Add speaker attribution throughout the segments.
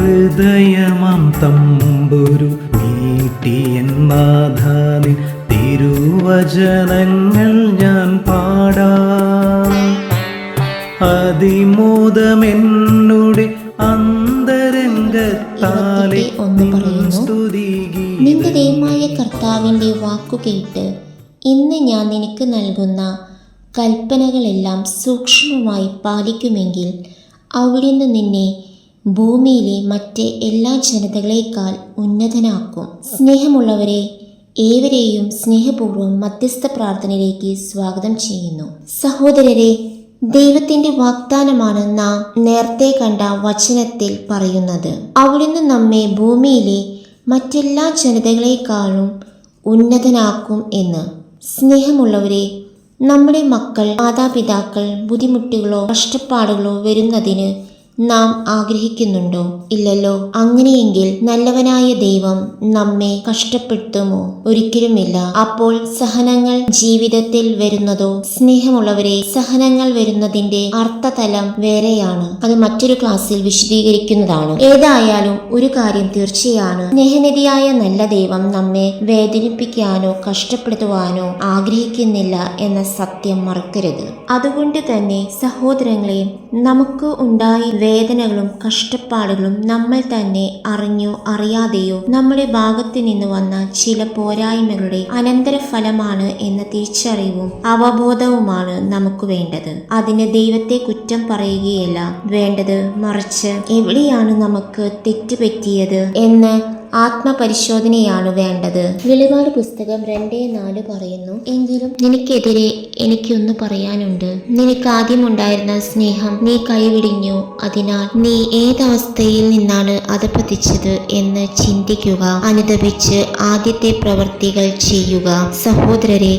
Speaker 1: ഹൃദയമം തമ്പുരു നീട്ടിയെന്നാഥാനിൻ തിരുവചനങ്ങൾ ഞാൻ പാടാം. അതിമോദമെന്നുടെ അന്തരംഗത്താലെ
Speaker 2: നിന്റെ ദൈവമായ കർത്താവിൻ്റെ വാക്കുകേട്ട് ഇന്ന് ഞാൻ നിനക്ക് നൽകുന്ന കൽപ്പനകളെല്ലാം സൂക്ഷ്മമായി പാലിക്കുമെങ്കിൽ അവിടുന്ന് നിന്നെ ഭൂമിയിലെ മറ്റ് എല്ലാ ജനതകളേക്കാൾ ഉന്നതനാക്കും. സ്നേഹമുള്ളവരെ, ഏവരെയും സ്നേഹപൂർവ്വം മധ്യസ്ഥ പ്രാർത്ഥനയിലേക്ക് സ്വാഗതം ചെയ്യുന്നു. സഹോദരരെ, ദൈവത്തിന്റെ വാഗ്ദാനമാണ് നാം നേരത്തെ കണ്ട വചനത്തിൽ പറയുന്നത്. അവിടുന്ന് നമ്മെ ഭൂമിയിലെ മറ്റെല്ലാ ജനതകളെക്കാളും ഉന്നതനാക്കും എന്ന്. സ്നേഹമുള്ളവരെ, നമ്മുടെ മക്കൾ, മാതാപിതാക്കൾ ബുദ്ധിമുട്ടുകളോ കഷ്ടപ്പാടുകളോ വരുന്നതിന് നാം ആഗ്രഹിക്കുന്നുണ്ടോ? ഇല്ലല്ലോ. അങ്ങനെയെങ്കിൽ നല്ലവനായ ദൈവം നമ്മെ കഷ്ടപ്പെടുത്തുമോ? ഒരിക്കലുമില്ല. അപ്പോൾ സഹനങ്ങൾ ജീവിതത്തിൽ വരുന്നതോ? സ്നേഹമുള്ളവരെ, സഹനങ്ങൾ വരുന്നതിന്റെ അർത്ഥതലം വേറെയാണ്. അത് മറ്റൊരു ക്ലാസ്സിൽ വിശദീകരിക്കുന്നതാണ്. ഏതായാലും ഒരു കാര്യം തീർച്ചയാണ്, സ്നേഹനിധിയായ നല്ല ദൈവം നമ്മെ വേദനിപ്പിക്കാനോ കഷ്ടപ്പെടുത്തുവാനോ ആഗ്രഹിക്കുന്നില്ല എന്ന സത്യം മറക്കരുത്. അതുകൊണ്ട് തന്നെ സഹോദരങ്ങളെ, നമുക്ക് ഉണ്ടായി വേദനകളും കഷ്ടപ്പാടുകളും നമ്മൾ തന്നെ അറിഞ്ഞോ അറിയാതെയോ നമ്മുടെ ഭാഗത്ത് നിന്ന് വന്ന ചില പോരായ്മകളുടെ അനന്തരഫലമാണ് എന്ന തിരിച്ചറിവും അവബോധവുമാണ് നമുക്ക് വേണ്ടത്. അതിന് ദൈവത്തെ കുറ്റം പറയുകയല്ല വേണ്ടത്, മറിച്ച് എവിടെയാണ് നമുക്ക് തെറ്റുപറ്റിയത് എന്ന് ആത്മപരിശോധനയാണ് വേണ്ടത്. വെളിപാട് പുസ്തകം 2:4 പറയുന്നു, എങ്കിലും നിനക്കെതിരെ എനിക്കൊന്ന് പറയാനുണ്ട്. നിനക്ക് ആദ്യമുണ്ടായിരുന്ന സ്നേഹം നീ കൈവിടിഞ്ഞു. അതിനാൽ നീ ഏതവസ്ഥയിൽ നിന്നാണ് അധഃപതിച്ചത് എന്ന് ചിന്തിക്കുക. അനുതപിച്ച് ആദ്യത്തെ പ്രവൃത്തികൾ ചെയ്യുക. സഹോദരരെ,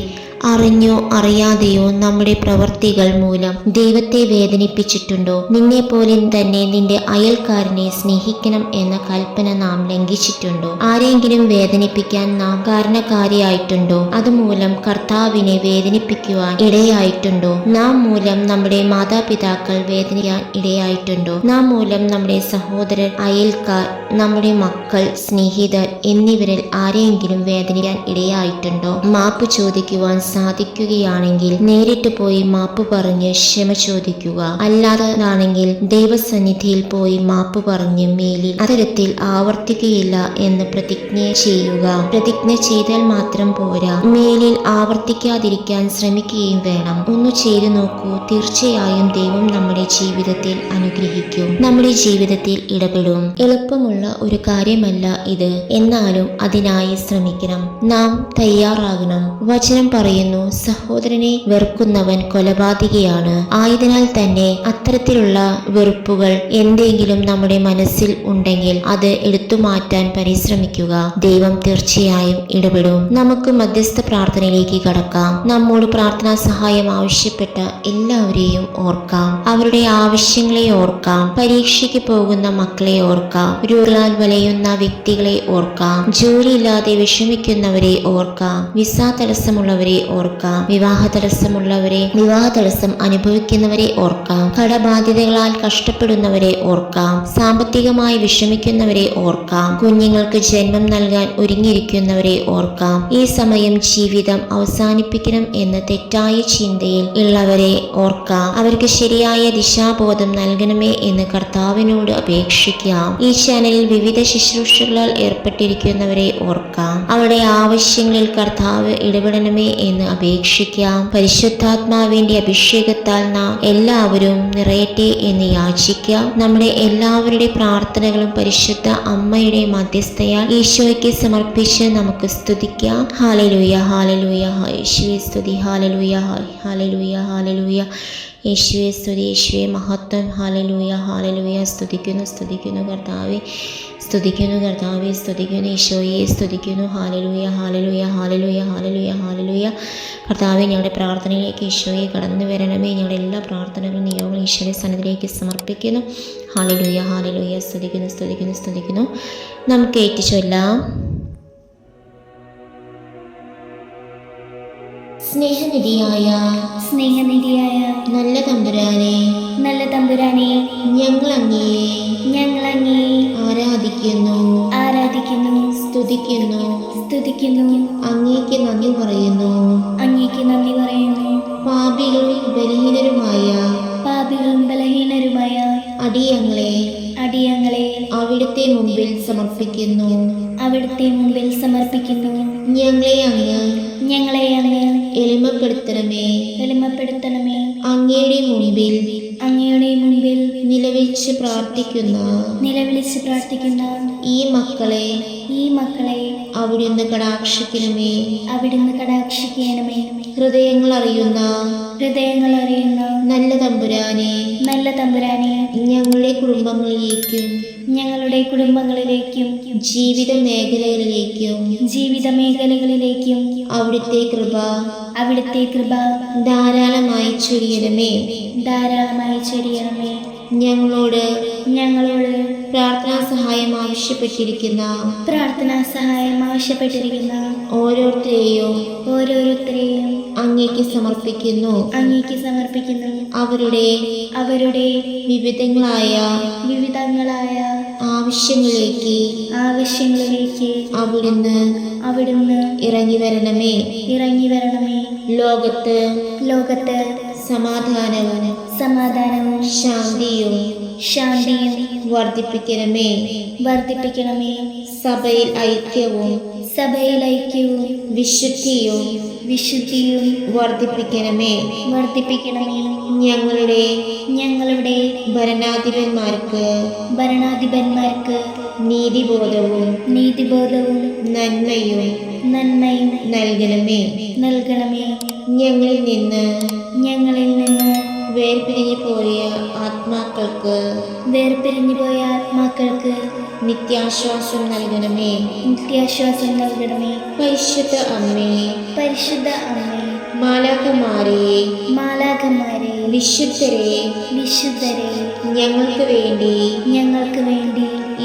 Speaker 2: അറിഞ്ഞോ അറിയാതെയോ നമ്മുടെ പ്രവൃത്തികൾ മൂലം ദൈവത്തെ വേദനിപ്പിച്ചിട്ടുണ്ടോ? നിന്നെ പോലെ തന്നെ നിന്റെ അയൽക്കാരനെ സ്നേഹിക്കണം എന്ന കൽപ്പന നാം ലംഘിച്ചിട്ടുണ്ടോ? ആരെങ്കിലും വേദനിപ്പിക്കാൻ നാം കാരണക്കാരിയായിട്ടുണ്ടോ? അതുമൂലം കർത്താവിനെ വേദനിപ്പിക്കുവാൻ ഇടയായിട്ടുണ്ടോ? നാം മൂലം നമ്മുടെ മാതാപിതാക്കൾ വേദനിക്കാൻ ഇടയായിട്ടുണ്ടോ? നാം മൂലം നമ്മുടെ സഹോദരർ, അയൽക്കാർ, നമ്മുടെ മക്കൾ, സ്നേഹിതർ എന്നിവരിൽ ആരെങ്കിലും വേദനിക്കാൻ ഇടയായിട്ടുണ്ടോ? മാപ്പ് ചോദിക്കുവാൻ സാധിക്കുകയാണെങ്കിൽ നേരിട്ട് പോയി മാപ്പ് പറഞ്ഞ് ക്ഷമ ചോദിക്കുക. അല്ലാതാണെങ്കിൽ ദൈവസന്നിധിയിൽ പോയി മാപ്പ് പറഞ്ഞ് മേലിൽ അത്തരത്തിൽ ആവർത്തിക്കുകയില്ല എന്ന് പ്രതിജ്ഞ ചെയ്യുക. പ്രതിജ്ഞ ചെയ്താൽ മാത്രം പോരാ, മേലിൽ ആവർത്തിക്കാതിരിക്കാൻ ശ്രമിക്കുകയും വേണം. ഒന്ന് ചെയ്തു നോക്കൂ. തീർച്ചയായും ദൈവം നമ്മുടെ ജീവിതത്തിൽ അനുഗ്രഹിക്കും, നമ്മുടെ ജീവിതത്തിൽ ഇടപെടും. എളുപ്പമുള്ള ഒരു കാര്യമല്ല ഇത്, എന്നാലും അതിനായി ശ്രമിക്കണം. നാം തയ്യാറാകണം. വചനം പറയുന്നു, സഹോദരനെ വെറുക്കുന്നവൻ കൊലപാതകിയാണ്. ആയതിനാൽ തന്നെ അത്തരത്തിലുള്ള വെറുപ്പുകൾ എന്തെങ്കിലും നമ്മുടെ മനസ്സിൽ ഉണ്ടെങ്കിൽ അത് എടുത്തു മാറ്റാൻ പരിശ്രമിക്കുക. ദൈവം തീർച്ചയായും ഇടപെടും. നമുക്ക് മധ്യസ്ഥ പ്രാർത്ഥനയിലേക്ക് കടക്കാം. നമ്മോട് പ്രാർത്ഥനാ സഹായം ആവശ്യപ്പെട്ട എല്ലാവരെയും ഓർക്കാം. അവരുടെ ആവശ്യങ്ങളെ ഓർക്കാം. പരീക്ഷയ്ക്ക് പോകുന്ന മക്കളെ ഓർക്കാം. രുളാൽ വലയുന്ന വ്യക്തികളെ ഓർക്കാം. ജോലിയില്ലാതെ വിഷമിക്കുന്നവരെ ഓർക്കാം. വിസ തടസ്സമുള്ളവരെ ഓർക്കാം. വിവാഹ തടസ്സം അനുഭവിക്കുന്നവരെ ഓർക്കാം. കടബാധ്യതകളാൽ കഷ്ടപ്പെടുന്നവരെ ഓർക്കാം. സാമ്പത്തികമായി വിഷമിക്കുന്നവരെ ഓർക്കാം. കുഞ്ഞുങ്ങൾക്ക് ജന്മം നൽകാൻ ഒരുങ്ങിയിരിക്കുന്നവരെ ഓർക്കാം. ഈ സമയം ജീവിതം അവസാനിപ്പിക്കണം എന്ന തെറ്റായ ചിന്തയിൽ ഉള്ളവരെ ഓർക്കാം. അവർക്ക് ശരിയായ ദിശാബോധം നൽകണമേ എന്ന് കർത്താവിനോട് അപേക്ഷിക്കാം. ഈ ചാനലിൽ വിവിധ ശുശ്രൂഷകളിൽ ഏർപ്പെട്ടിരിക്കുന്നവരെ ഓർക്കാം. അവരുടെ ആവശ്യങ്ങളിൽ കർത്താവ് ഇടപെടണമേ എന്ന് അപേക്ഷിക്കാം. പരിശുദ്ധാത്മാവിന്റെ അഭിഷേകത്താൽ നാം എല്ലാവരും നിറയട്ടെ എന്ന് യാചിക്കാം. നമ്മുടെ എല്ലാവരുടെ പ്രാർത്ഥനകളും പരിശുദ്ധ അമ്മയുടെ മധ്യസ്ഥയാൽ ഈശോയ്ക്ക് സമർപ്പിച്ച് നമുക്ക് സ്തുതിക്കാം. ഹല്ലേലൂയ, ഹല്ലേലൂയ, യേശുവേ സ്തുതി. ഹല്ലേലൂയ, ഹല്ലേലൂയ, ഹല്ലേലൂയ, യേശുവേ സ്തുതി, യേശുവേ മഹത്വം. Hallelujah, hallelujah. സ്തുതിക്കുന്നു കർത്താവേ, സ്തുതിക്കുന്നു കർത്താവെ, സ്തുതിക്കുന്നു ഈശോയെ, സ്തുതിക്കുന്നു. Hallelujah, hallelujah, hallelujah, hallelujah, hallelujah. കർത്താവെ, ഞങ്ങളുടെ പ്രാർത്ഥനയിലേക്ക് ഈശോയെ കടന്നു വരണമേ. ഞങ്ങളുടെ എല്ലാ പ്രാർത്ഥനകളും നിയോഗങ്ങളും ഈശോയുടെ സന്നിധിയിലേക്ക് സമർപ്പിക്കുന്നു. Hallelujah, hallelujah. സ്തുതിക്കുന്നു. നമുക്ക് ഏറ്റുചൊല്ലാം. സ്നേഹനിധിയായ നല്ല തമ്പുരാനെ,
Speaker 3: ഞങ്ങൾ അങ്ങയെ
Speaker 2: ആരാധിക്കുന്നു. ആരാധിക്കുന്നു
Speaker 3: ആരാധിക്കുന്നു,
Speaker 2: സ്തുതിക്കുന്നു.
Speaker 3: സ്തുതിക്കുന്നു,
Speaker 2: അങ്ങേക്ക് നന്ദി പറയുന്നു.
Speaker 3: അങ്ങേക്ക് നന്ദി പറയുന്നു.
Speaker 2: പാപികളും ബലഹീനരുമായ
Speaker 3: പാപികളും ബലഹീനരുമായ
Speaker 2: അടിയങ്ങളെ
Speaker 3: അടിയങ്ങളെ
Speaker 2: അവിടുത്തെ മുമ്പിൽ സമർപ്പിക്കുന്നു.
Speaker 3: അവിടുത്തെ മുമ്പിൽ സമർപ്പിക്കുന്നു.
Speaker 2: ഞങ്ങളെ അങ്ങ് എളിമപ്പെടുത്തണമേ.
Speaker 3: എളിമപ്പെടുത്തണമേ.
Speaker 2: അങ്ങയുടെ മുമ്പിൽ
Speaker 3: അങ്ങയുടെ മുമ്പിൽ
Speaker 2: നിലവിളിച്ച് പ്രാർത്ഥിക്കുന്ന ഈ മക്കളെ അവിടുന്ന് കടാക്ഷിക്കണമേ.
Speaker 3: അവിടുന്ന് കടാക്ഷിക്കണമേ.
Speaker 2: ഹൃദയങ്ങൾ അറിയുന്ന നല്ല തമ്പുരാനെ ഞങ്ങളുടെ കുടുംബങ്ങളിലേക്കും ജീവിത മേഖലകളിലേക്കും അവിടുത്തെ കൃപ ധാരാളമായി ചൊരിയണമേ. ഞങ്ങളോട് പ്രാർത്ഥനാ സഹായം ആവശ്യപ്പെട്ടിരിക്കുന്ന ഓരോരുത്തരെയും അങ്ങേക്ക് സമർപ്പിക്കുന്നു. അവരുടെ വിവിധങ്ങളായ ആവശ്യങ്ങളിലേക്ക് അവിടുന്ന് ഇറങ്ങി വരണമേ. ലോകത്ത് സമാധാനവും ശാന്തിയും വർദ്ധിപ്പിക്കണമേ. സഭയിൽ ഐക്യവും വിശുദ്ധിയും വർദ്ധിപ്പിക്കണമേ. ഞങ്ങളുടെ ഭരണാധിപന്മാർക്ക് നീതിബോധവും നന്മയും നൽകണമേ. ഞങ്ങളിൽ നിന്ന് വേർപിരിഞ്ഞു പോയ ആത്മാക്കൾക്ക് നിത്യാശ്വാസം നൽകണമേ. പരിശുദ്ധ അമ്മേ, മാലാഖമാരെ വിശുദ്ധരെ ഞങ്ങൾക്ക് വേണ്ടി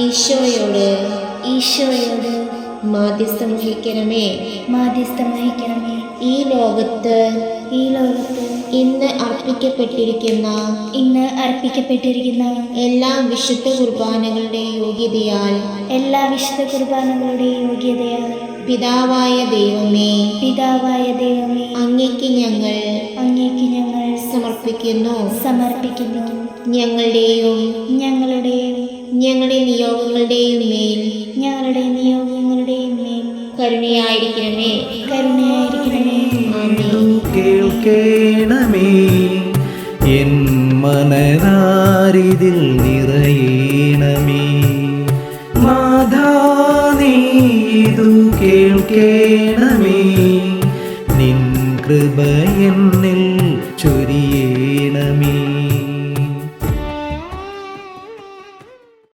Speaker 2: ഈശോയോട് മാധ്യസ്ഥം വഹിക്കണമേ. ഈ ലോകത്ത് ഇന്ന് അർപ്പിക്കപ്പെട്ടിരിക്കുന്ന എല്ലാ വിശുദ്ധ കുർബാനകളുടെ യോഗ്യതയാൽ പിതാവായ ദൈവമേ അങ്ങേക്ക് ഞങ്ങൾ സമർപ്പിക്കുന്നു. ഞങ്ങളുടെ നിയോഗങ്ങളുടെയും മേൽ കരുണയായിരിക്കണമേ.
Speaker 1: കേൾക്കണമേ. എൻ മനതാരിതിൽ നിറയണമേ. നാഥാ നീതു കേൾക്കണമേ. നിൻ കൃപ എന്നിൽ ചൊരിയണമേ.